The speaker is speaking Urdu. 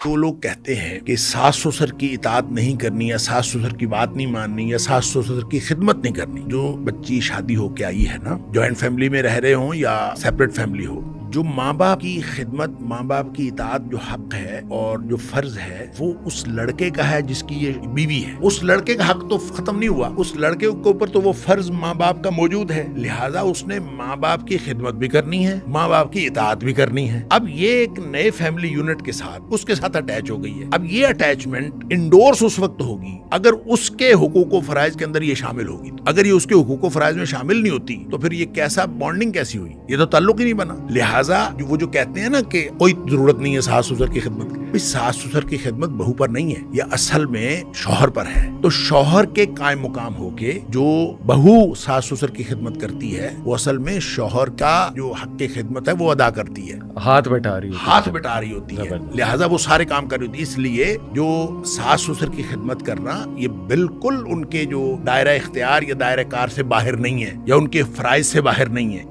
تو لوگ کہتے ہیں کہ ساس سسر کی اطاعت نہیں کرنی یا ساس سسر کی بات نہیں ماننی یا ساس سسر کی خدمت نہیں کرنی. جو بچی شادی ہو کے آئی ہے نا، جوائنٹ فیملی میں رہ رہے ہوں یا سیپریٹ فیملی ہو، جو ماں باپ کی خدمت، ماں باپ کی اطاعت جو حق ہے اور جو فرض ہے وہ اس لڑکے کا ہے جس کی یہ بیوی ہے. اس لڑکے کا حق تو ختم نہیں ہوا، اس لڑکے کے اوپر تو وہ فرض ماں باپ کا موجود ہے، لہٰذا اس نے ماں باپ کی خدمت بھی کرنی ہے، ماں باپ کی اطاعت بھی کرنی ہے. اب یہ ایک نئے فیملی یونٹ کے ساتھ اس کے ساتھ اٹیچ ہو گئی ہے. اب یہ اٹیچمنٹ انڈورس اس وقت ہوگی اگر اس کے حقوق و فرائض کے اندر یہ شامل ہوگی. اگر یہ اس کے حقوق و فرائض میں شامل نہیں ہوتی تو پھر یہ کیسا بانڈنگ کیسی ہوئی؟ یہ تو تعلق ہی نہیں بنا. لہٰذا وہ جو کہتے ہیں نا کہ کوئی ضرورت نہیں ہے ساس سسر کی خدمت کی، ساس سسر کی خدمت بہو پر نہیں ہے، یہ اصل میں شوہر پر ہے. تو شوہر کے قائم مقام ہو کے جو بہو ساس سسر کی خدمت کرتی ہے وہ اصل میں شوہر کا جو حق کی خدمت ہے وہ ادا کرتی ہے، ہاتھ بٹا رہی ہوتی ہے. لہٰذا وہ سارے کام کر رہی ہوتی ہے. اس لیے جو ساس سسر کی خدمت کرنا یہ بالکل ان کے جو دائرہ اختیار یا دائرہ کار سے باہر نہیں ہے یا ان کے فرائض سے باہر نہیں ہے.